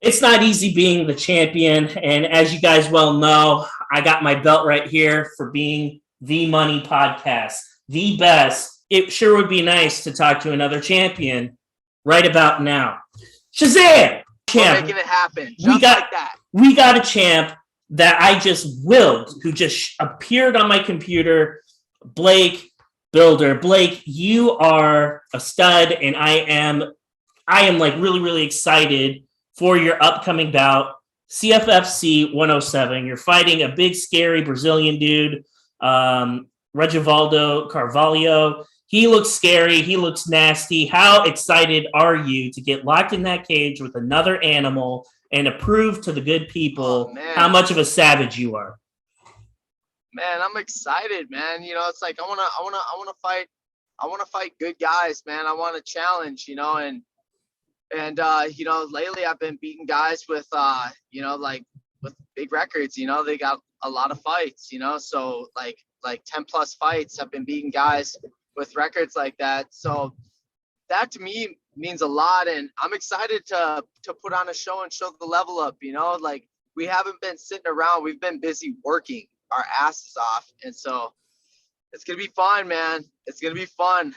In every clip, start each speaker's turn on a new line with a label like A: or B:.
A: It's not easy being the champion. And as you guys well know, I got my belt right here for being the Money Podcast, the best. It sure would be nice to talk to another champion right about now. Shazam!
B: Champ. We're making it happen.
A: We got a champ that I just willed, who just appeared on my computer. Blake Bilder. Blake, you are a stud, and I am like really, really excited for your upcoming bout, CFFC 107. You're fighting a big, scary Brazilian dude, Regivaldo Carvalho. He looks scary. He looks nasty. How excited are you to get locked in that cage with another animal and to prove to the good people how much of a savage you are?
B: Man, I'm excited, man. You know, it's like I wanna fight good guys, man. I want to challenge, you know, and you know, lately I've been beating guys with you know, like with big records. You know, they got a lot of fights, you know, so like 10 plus fights. I've been beating guys with records like that. So that to me means a lot, and I'm excited to put on a show and show the level up. You know, like we haven't been sitting around. We've been busy working our asses off, and so it's gonna be fun, man. It's gonna be fun.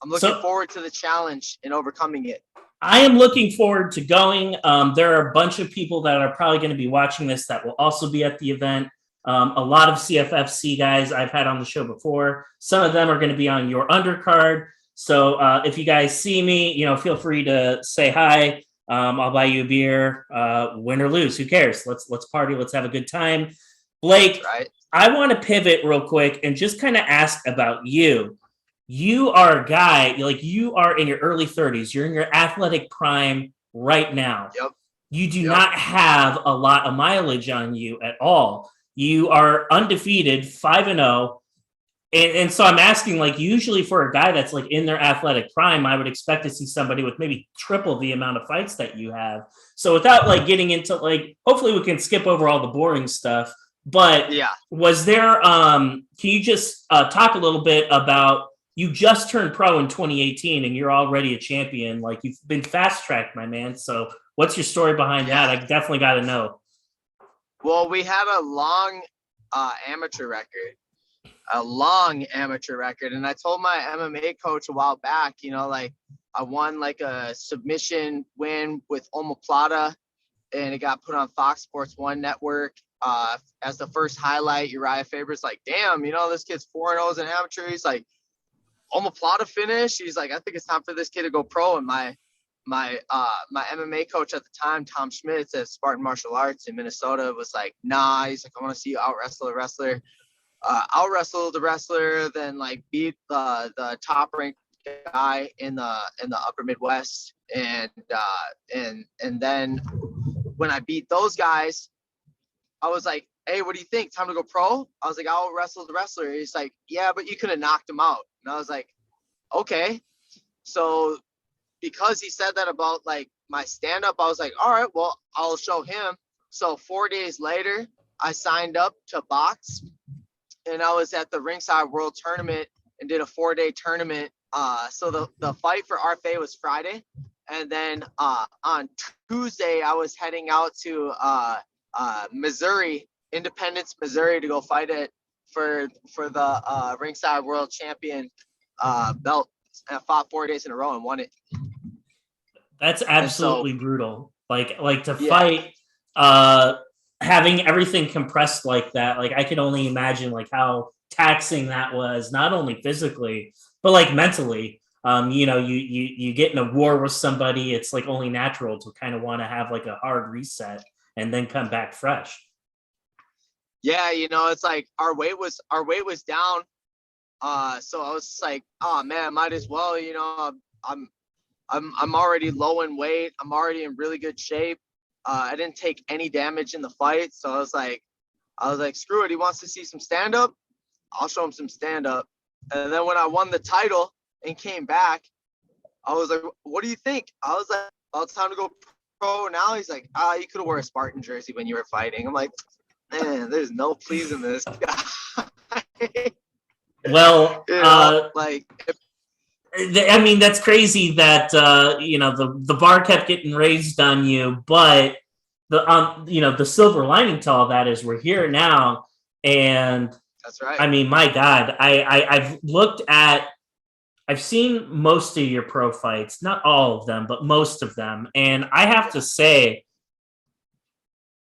B: I'm looking forward to the challenge and overcoming it.
A: I am looking forward to going. There are a bunch of people that are probably going to be watching this that will also be at the event. A lot of CFFC guys I've had on the show before. Some of them are going to be on your undercard. So if you guys see me, you know, feel free to say hi. I'll buy you a beer, win or lose. Who cares? Let's party. Let's have a good time. Blake, right. I want to pivot real quick and just kind of ask about you. You are a guy, like you are in your early 30s. You're in your athletic prime right now.
B: Yep.
A: You do not have a lot of mileage on you at all. You are undefeated, 5-0. And so I'm asking, like, usually for a guy that's like in their athletic prime, I would expect to see somebody with maybe triple the amount of fights that you have. So without like getting into like, hopefully we can skip over all the boring stuff. But was there, can you just talk a little bit about, you just turned pro in 2018 and you're already a champion. Like you've been fast tracked, my man. So what's your story behind that? I definitely got to know.
B: Well, we had a long amateur record. And I told my MMA coach a while back, you know, like I won like a submission win with omoplata, and it got put on Fox Sports 1 network as the first highlight. Uriah Faber's like, damn, you know, this kid's 4-0 as an amateur. He's like, omoplata finish. He's like, I think it's time for this kid to go pro. And my MMA coach at the time, Tom Schmitz at Spartan Martial Arts in Minnesota, was like, nah. He's like, I want to see you out wrestle a wrestler. Out wrestle the wrestler, then like beat the top ranked guy in the upper Midwest, and then when I beat those guys, I was like, hey, what do you think? Time to go pro? I was like, I'll wrestle the wrestler. He's like, yeah, but you could have knocked him out. And I was like, okay. So because he said that about like my stand-up, I was like, all right, well, I'll show him. So 4 days later, I signed up to box, and I was at the Ringside World Tournament and did a 4-day tournament. So the fight for RFA was Friday. And then on Tuesday, I was heading out to Missouri, Independence, Missouri, to go fight it for the Ringside World Champion belt. And I fought 4 days in a row and won it.
A: That's absolutely brutal. Like to fight, having everything compressed like that. Like I can only imagine like how taxing that was, not only physically, but like mentally. You know, you get in a war with somebody. It's like only natural to kind of want to have like a hard reset and then come back fresh.
B: Yeah, you know, it's like our weight was down. So I was just like, oh man, might as well, you know, I'm already low in weight. I'm already in really good shape. I didn't take any damage in the fight. So I was like, screw it. He wants to see some stand up. I'll show him some stand up. And then when I won the title and came back, I was like, what do you think? I was like, well, it's time to go pro now. He's like, you could have worn a Spartan jersey when you were fighting. I'm like, man, there's no pleasing this guy.
A: Well,
B: you know,
A: I mean, that's crazy that, you know, the bar kept getting raised on you, but the silver lining to all that is we're here now, and
B: That's right.
A: I mean, my God, I've seen most of your pro fights, not all of them, but most of them, and I have to say,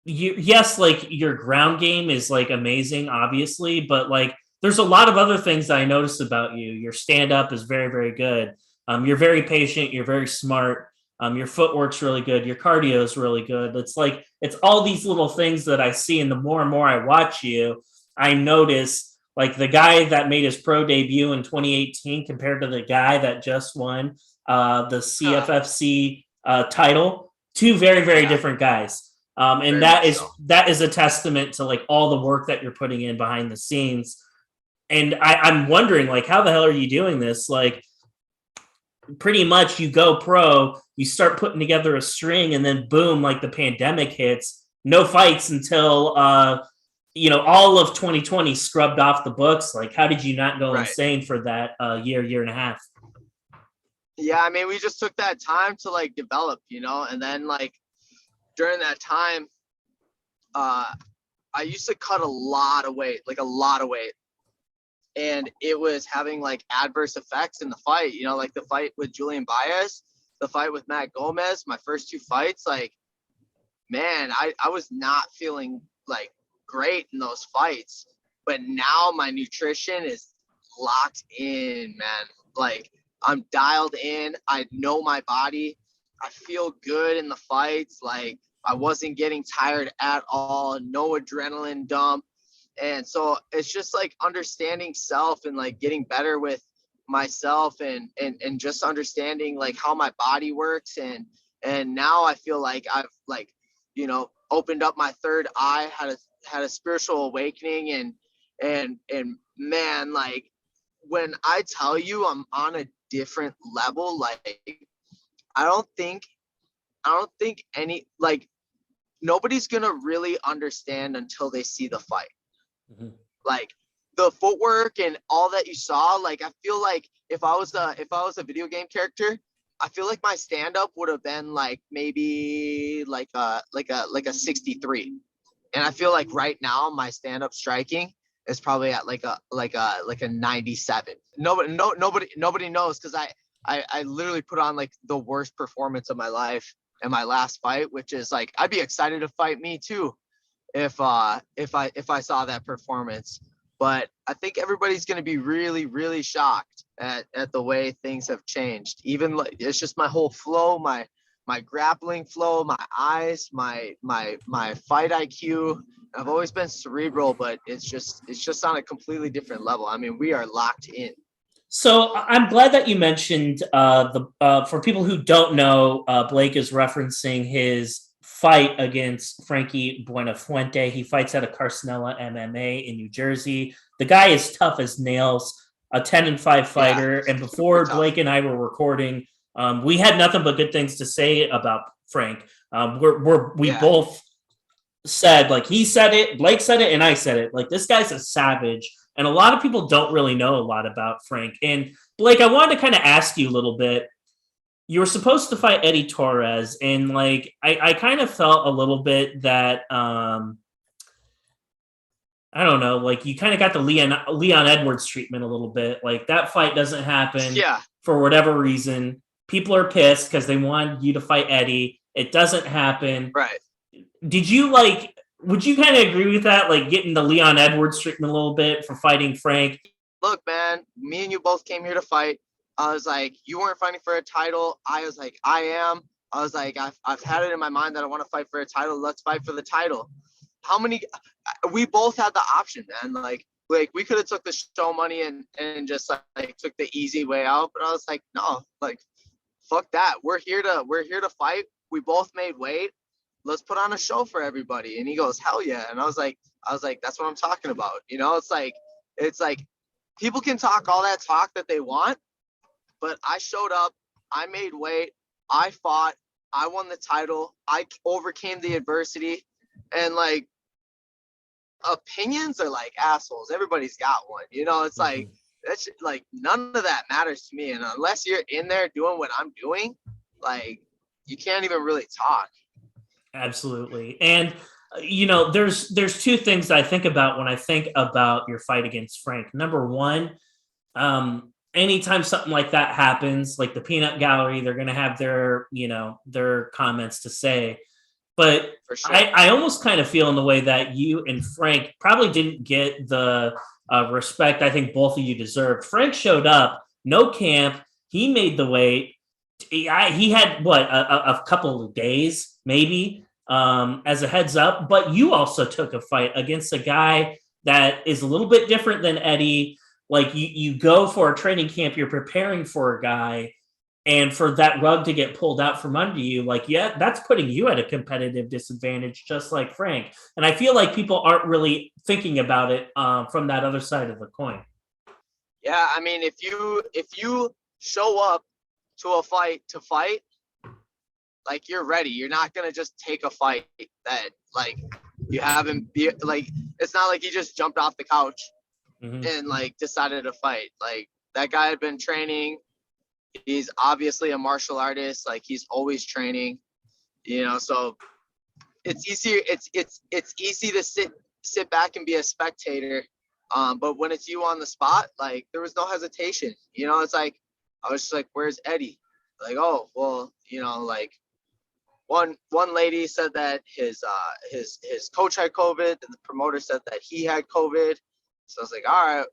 A: yes, like your ground game is like amazing, obviously, but like there's a lot of other things that I noticed about you. Your stand up is very, very good. You're very patient. You're very smart. Your footwork's really good. Your cardio is really good. It's like it's all these little things that I see, and the more and more I watch you, I notice like the guy that made his pro debut in 2018 compared to the guy that just won the CFFC title. Two very, very different guys. And
B: Very much so.
A: that is a testament to like all the work that you're putting in behind the scenes. And I'm wondering, like, how the hell are you doing this? Like, pretty much you go pro, you start putting together a string, and then boom, like the pandemic hits. No fights until all of 2020 scrubbed off the books. Like, how did you not go insane for that year and a half?
B: Yeah, I mean, we just took that time to like develop, and then like during that time, I used to cut a lot of weight, and it was having like adverse effects in the fight, like the fight with Julian Baez, the fight with Matt Gomez, my first two fights, like, man, I was not feeling like great in those fights, but now my nutrition is locked in, man. Like, I'm dialed in. I know my body. I feel good in the fights. Like, I wasn't getting tired at all. No adrenaline dump. And so it's just like understanding self and like getting better with myself and just understanding like how my body works. And now I feel like I've like, opened up my third eye, had a spiritual awakening, and man, like when I tell you I'm on a different level, like I don't think any, like, nobody's gonna really understand until they see the fight. Mm-hmm. Like the footwork and all that you saw, like I feel like if I was a video game character, I feel like my stand-up would have been like maybe like a 63. And I feel like right now my stand-up striking is probably at like a 97. Nobody knows, because I literally put on like the worst performance of my life in my last fight, which is like I'd be excited to fight me too if I saw that performance. But I think everybody's going to be really, really shocked at the way things have changed. Even like it's just my whole flow, my grappling flow, my eyes, my fight IQ. I've always been cerebral, but it's just on a completely different level. I mean, we are locked in.
A: So I'm glad that you mentioned for people who don't know, Blake is referencing his fight against Frankie Buenafuente. He fights out of Carcinella MMA in New Jersey. The guy is tough as nails, a 10-5 fighter. And before Blake and I were recording, we had nothing but good things to say about Frank. We both said, like, he said it, Blake said it, and I said it. Like, this guy's a savage. And a lot of people don't really know a lot about Frank. And Blake, I wanted to kind of ask you a little bit. You were supposed to fight Eddie Torres, and like I kind of felt a little bit that I don't know, like you kind of got the Leon Edwards treatment a little bit. Like that fight doesn't happen for whatever reason. People are pissed because they wanted you to fight Eddie. It doesn't happen.
B: Right.
A: Would you kind of agree with that? Like getting the Leon Edwards treatment a little bit for fighting Frank?
B: Look, man, me and you both came here to fight. I was like, you weren't fighting for a title. I was like, I am. I was like, I've had it in my mind that I want to fight for a title. Let's fight for the title. We both had the option, man. Like we could have took the show money and just like took the easy way out. But I was like, no, like, fuck that. We're here to fight. We both made weight. Let's put on a show for everybody. And he goes, hell yeah. And I was like, that's what I'm talking about. It's like people can talk all that talk that they want, but I showed up, I made weight, I fought, I won the title, I overcame the adversity, and like opinions are like assholes. Everybody's got one, it's like, that's like, none of that matters to me. And unless you're in there doing what I'm doing, like you can't even really talk.
A: Absolutely. And there's two things I think about when I think about your fight against Frank. Number one, anytime something like that happens, like the peanut gallery, they're going to have their comments to say. But
B: For sure.
A: I almost kind of feel in the way that you and Frank probably didn't get the respect I think both of you deserved. Frank showed up, no camp. He made the weight. He had what a couple of days maybe as a heads up, but you also took a fight against a guy that is a little bit different than Eddie. Like you go for a training camp, you're preparing for a guy, and for that rug to get pulled out from under you, like, yeah, that's putting you at a competitive disadvantage, just like Frank. And I feel like people aren't really thinking about it from that other side of the coin.
B: Yeah, I mean, if you show up to a fight to fight, like you're ready. You're not gonna just take a fight that like you haven't be like. It's not like you just jumped off the couch and like decided to fight. Like that guy had been training. He's obviously a martial artist. Like he's always training, so it's easier. It's easy to sit back and be a spectator. But when it's you on the spot, like there was no hesitation. It's like I was just like, "Where's Eddie?" Like, oh well, like one lady said that his coach had COVID, and the promoter said that he had COVID. So I was like, all right,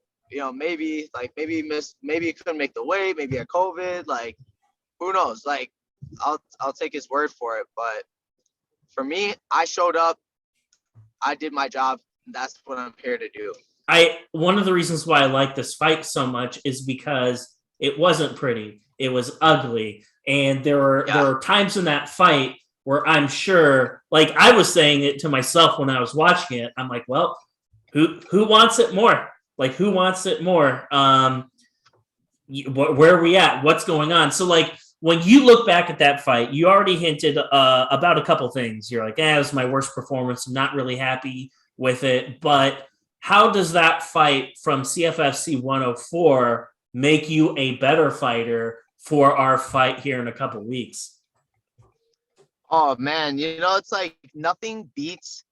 B: maybe he couldn't make the weight, maybe he had COVID, like who knows? Like I'll take his word for it. But for me, I showed up, I did my job, and that's what I'm here to do.
A: One of the reasons why I like this fight so much is because it wasn't pretty. It was ugly. And there were times in that fight where I'm sure, like I was saying it to myself when I was watching it, I'm like, well, who wants it more? Like, who wants it more? Where are we at? What's going on? So, like, when you look back at that fight, you already hinted about a couple things. You're like, it was my worst performance. I'm not really happy with it. But how does that fight from CFFC 104 make you a better fighter for our fight here in a couple weeks?
B: Oh man, it's like nothing beats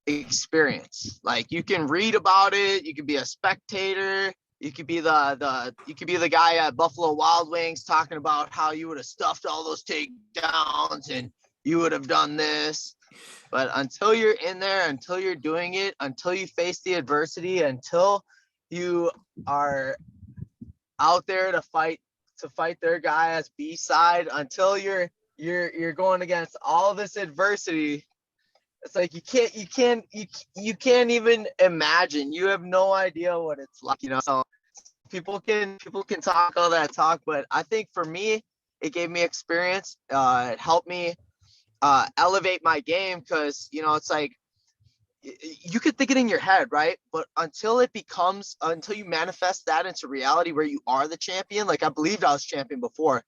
B: experience. Like you can read about it, you can be a spectator, you could be the guy at Buffalo Wild Wings talking about how you would have stuffed all those takedowns and you would have done this. But until you're in there, until you're doing it, until you face the adversity, until you are out there to fight their guy as B-side, until you're going against all this adversity, it's like you can't even imagine. You have no idea what it's like, So people can talk all that talk, but I think for me, it gave me experience. It helped me elevate my game because it's like you could think it in your head, right? But until you manifest that into reality where you are the champion, like I believed I was champion before,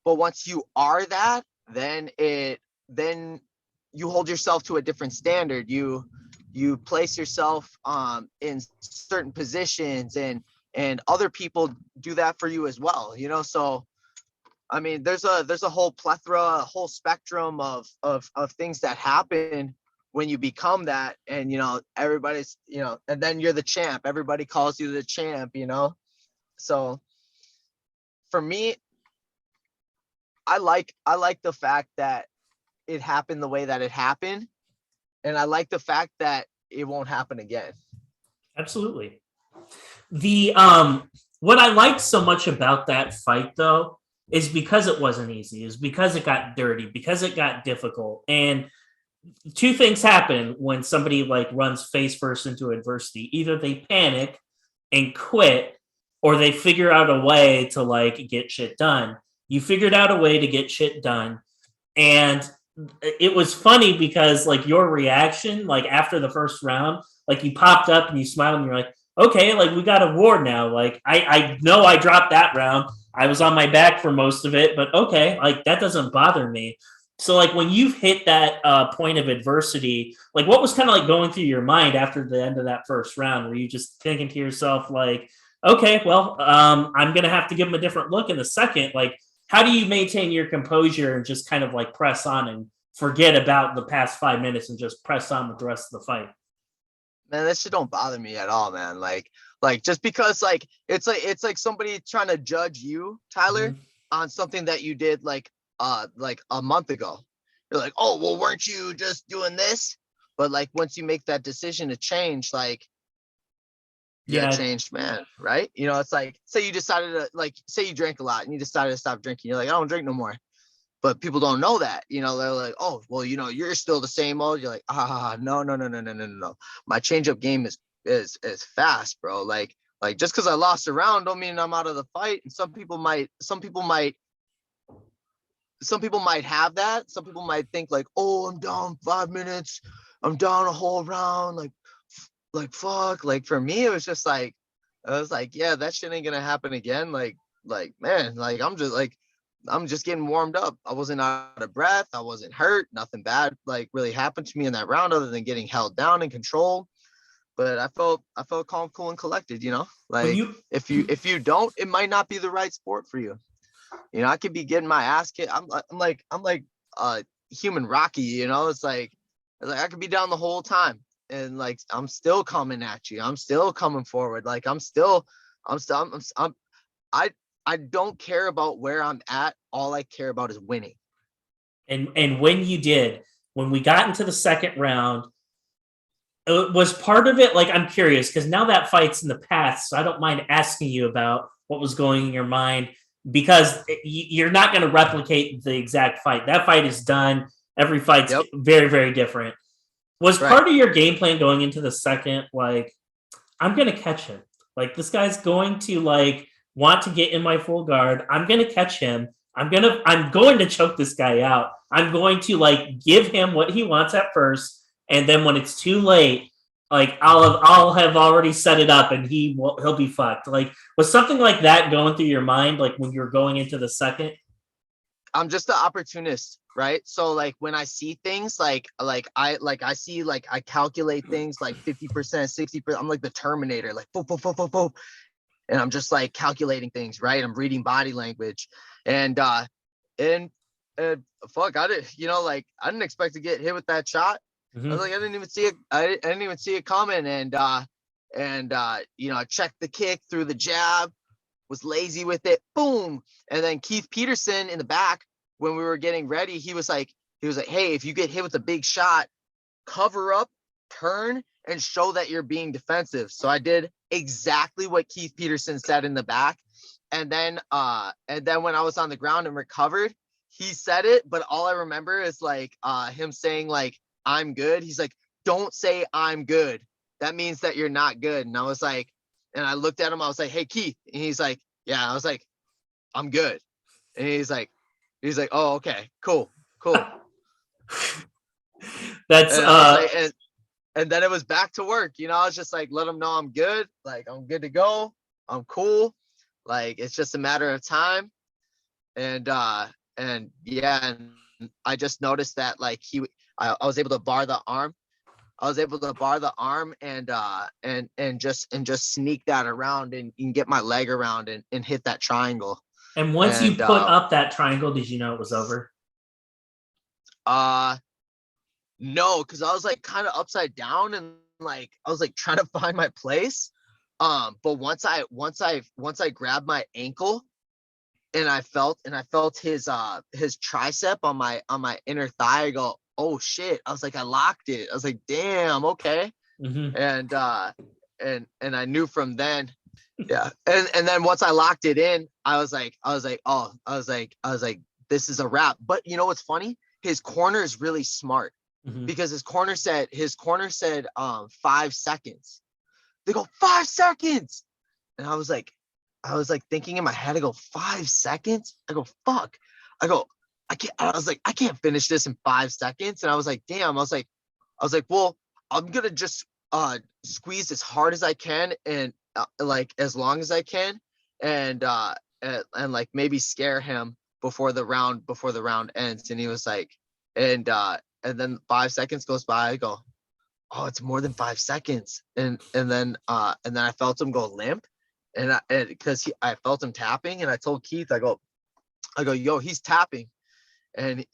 B: but once you are that, then you hold yourself to a different standard. You place yourself in certain positions and other people do that for you as well, so I mean there's a whole plethora, a whole spectrum of things that happen when you become that, and everybody's and then you're the champ, everybody calls you the champ, so for me, I like the fact that it happened the way that it happened, and I like the fact that it won't happen again.
A: Absolutely. The what I liked so much about that fight though is because it wasn't easy, is because it got dirty, because it got difficult. And two things happen when somebody like runs face first into adversity. Either they panic and quit, or they figure out a way to like get shit done. You figured out a way to get shit done. And it was funny because like your reaction, like after the first round, like you popped up and you smiled and you're like, okay, like we got a war now. Like I know I dropped that round. I was on my back for most of it, but okay, like that doesn't bother me. So like when you've hit that point of adversity, like what was kind of like going through your mind after the end of that first round? Were you just thinking to yourself like, okay, well, I'm going to have to give him a different look in the second. Like, how do you maintain your composure and just kind of like press on and forget about the past 5 minutes and just press on with the rest of the fight.
B: Man, that shit don't bother me at all, man. Like just because it's like somebody trying to judge you, Tyler, on something that you did like a month ago. You're like, oh, well, weren't you just doing this? But like once you make that decision to change, like you're a changed man, right? You know, it's like say you decided to say you drank a lot and you decided to stop drinking. You're like, I don't drink no more. But people don't know that, you know, they're like, oh, well, you know, you're still the same old. You're like, no. My change-up game is fast, bro. Like just because I lost a round don't mean I'm out of the fight. And some people might have that. Some people might think like, oh, I'm down 5 minutes. I'm down a whole round. Like fuck. Like for me, it was just like, I was like, yeah, that shit ain't gonna happen again. Like, man, like I'm just getting warmed up. I wasn't out of breath. I wasn't hurt. Nothing bad like really happened to me in that round other than getting held down and controlled. But I felt calm, cool, and collected, you know? Like if you don't, it might not be the right sport for you. You know, I could be getting my ass kicked. I'm like human Rocky, you know? It's like I could be down the whole time. And like I'm still coming at you. I'm still coming forward. Like I don't care about where I'm at. All I care about is winning.
A: And when we got into the second round, was part of it, like, I'm curious, because now that fight's in the past, so I don't mind asking you about what was going in your mind, because you're not going to replicate the exact fight. That fight is done. Every fight's very, very different. Was part of your game plan going into the second, like, I'm going to catch him. Like, this guy's going to, like, want to get in my full guard. I'm going to catch him. I'm going to choke this guy out. I'm going to, like, give him what he wants at first. And then when it's too late, like I'll have already set it up and he'll be fucked. Like, was something like that going through your mind, like when you're going into the second?
B: I'm just the opportunist, right? So like when I see things I calculate things like 50%, 60%. I'm like the Terminator, like boop, boop, boop, boop, boop. And I'm just like calculating things, right? I'm reading body language. And fuck, I didn't expect to get hit with that shot. I was like, I didn't even see it. I didn't even see it coming. And I checked the kick through the jab, was lazy with it. Boom. And then Keith Peterson in the back, when we were getting ready, he was like, hey, if you get hit with a big shot, cover up, turn, and show that you're being defensive. So I did exactly what Keith Peterson said in the back. And then when I was on the ground and recovered, he said it, but all I remember is like him saying like, I'm good. He's like, don't say I'm good. That means that you're not good. And I was like, and I looked at him, I was like, hey, Keith. And he's like, yeah. I was like, I'm good. And he's like, oh, okay, cool.
A: That's
B: and then it was back to work. You know, I was just like, let him know I'm good. Like, I'm good to go. I'm cool. Like, it's just a matter of time. And I just noticed that like I was able to bar the arm. And just sneak that around and get my leg around and hit that triangle.
A: And once you put up that triangle, did you know it was over?
B: No, because I was like kind of upside down and like I was like trying to find my place. But once I grabbed my ankle and I felt his tricep on my inner thigh, I go, oh shit. I was like, I locked it. I was like, damn, okay. And I knew from then. Yeah. And then once I locked it in, I was like, this is a wrap. But you know what's funny? His corner is really smart because his corner said 5 seconds. They go 5 seconds. And I was like thinking in my head, I go 5 seconds. I go, fuck. I can't finish this in 5 seconds. And I was like, damn. I was like, well, I'm gonna just squeeze as hard as I can and like as long as I can, and like maybe scare him before the round ends. And he was like, and then 5 seconds goes by. I go, oh, it's more than 5 seconds. And then I felt him go limp, and because I felt him tapping, and I told Keith, I go, yo, he's tapping. And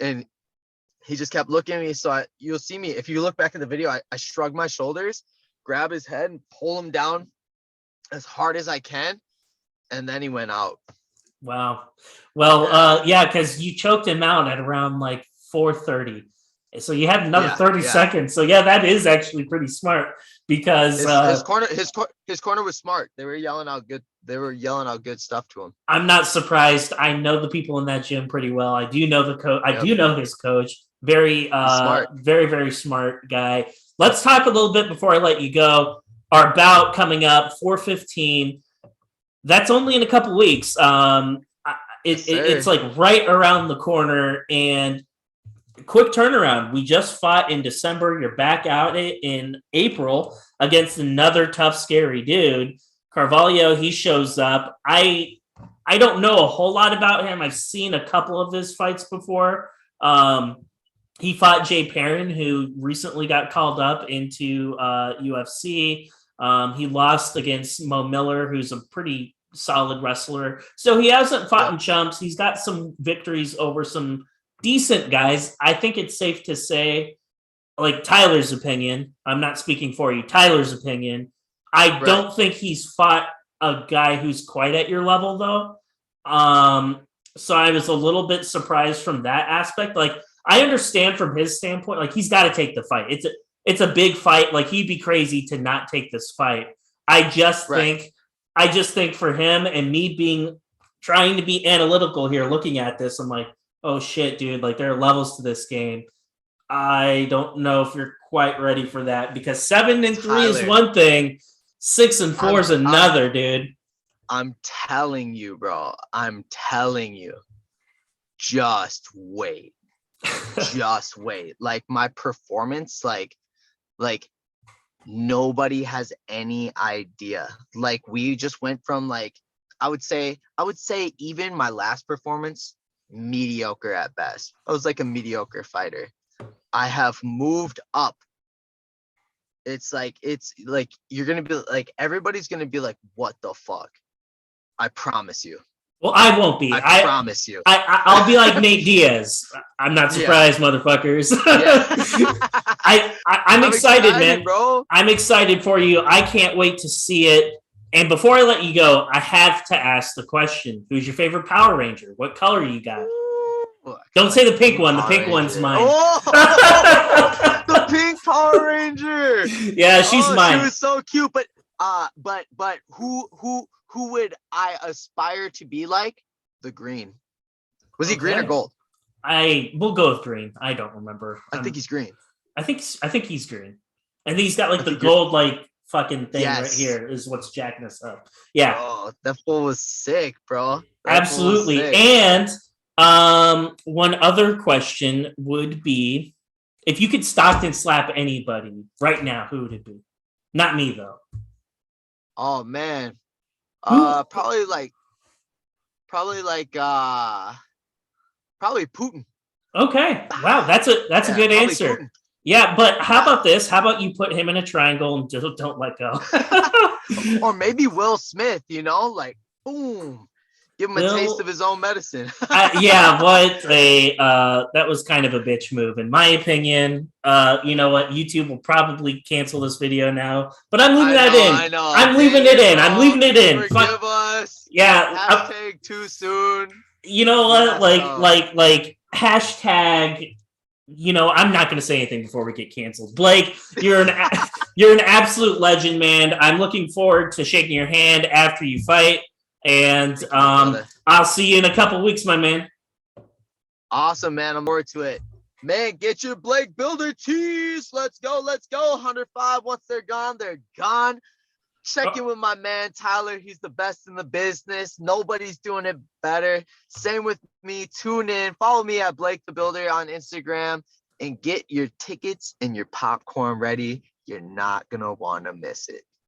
B: he just kept looking at me. So you'll see me, if you look back at the video, I shrug my shoulders, grab his head and pull him down as hard as I can. And then he went out.
A: Wow. Well, yeah, because you choked him out at around like 4:30. So you had another 30 seconds. So yeah, that is actually pretty smart because
B: his corner was smart. They were yelling out good stuff to him.
A: I'm not surprised. I know the people in that gym pretty well. I do know the coach. I do know his coach. Very smart. Very, very smart guy. Let's talk a little bit before I let you go. Our bout coming up, 4:15. That's only in a couple weeks. It's like right around the corner, and quick turnaround. We just fought in December. You're back out in April against another tough, scary dude. Carvalho, he shows up. I don't know a whole lot about him. I've seen a couple of his fights before. He fought Jay Perrin, who recently got called up into UFC. He lost against Mo Miller, who's a pretty solid wrestler. So he hasn't fought in chumps. He's got some victories over some decent guys. I think it's safe to say, like Tyler's opinion, I'm not speaking for you, Tyler's opinion, I don't think he's fought a guy who's quite at your level, though. So I was a little bit surprised from that aspect. Like, I understand from his standpoint, like, he's got to take the fight. It's a big fight. Like, he'd be crazy to not take this fight. I just think for him and me trying to be analytical here, looking at this, I'm like, oh shit, dude, like there are levels to this game. I don't know if you're quite ready for that because 7-3 is one thing, 6-4 is another, dude.
B: I'm telling you, bro. I'm telling you. Just wait. Just wait. Like my performance, like nobody has any idea. Like we just went from like, I would say even my last performance, mediocre at best. I was like a mediocre fighter. I have moved up. It's like you're gonna be like, everybody's gonna be like, what the fuck? I promise you.
A: Well, I won't be.
B: I promise you.
A: I'll be like Nate Diaz. I'm not surprised, motherfuckers. I'm excited, man.
B: Bro.
A: I'm excited for you. I can't wait to see it. And before I let you go, I have to ask the question: who's your favorite Power Ranger? What color you got? Don't say the pink one. The pink one's mine.
B: Oh, the pink Power Ranger.
A: Yeah, she's mine.
B: She was so cute, but who would I aspire to be like? The green. Was he green or gold?
A: We'll go with green. I don't remember.
B: I think he's green.
A: I think he's green. And he's got like the gold like fucking thing right here is what's jacking us up. Yeah.
B: Oh, that fool was sick, bro.
A: Absolutely. And one other question would be, if you could Stockton slap anybody right now, who would it be? Not me though.
B: Oh man. Probably Putin.
A: Okay. Wow, that's a good answer. Putin. Yeah, but how about this? How about you put him in a triangle and just don't let go?
B: Or maybe Will Smith, like boom. Give him a taste of his own medicine.
A: Yeah, that was kind of a bitch move, in my opinion. You know what? YouTube will probably cancel this video now, but I'm leaving that in.
B: I know.
A: I'm leaving it in. I'm leaving it in.
B: Forgive us.
A: Yeah.
B: Hashtag too soon.
A: You know what? Like hashtag. I'm not going to say anything before we get canceled. Blake, you're an absolute legend, man. I'm looking forward to shaking your hand after you fight. And I'll see you in a couple weeks, my man.
B: Awesome, man. I'm forward to it. Man, get your Blake Bilder tees. Let's go. 105. Once they're gone, they're gone. Check in with my man, Tyler. He's the best in the business. Nobody's doing it better. Same with me. Tune in. Follow me at Blake the Builder on Instagram and get your tickets and your popcorn ready. You're not going to want to miss it.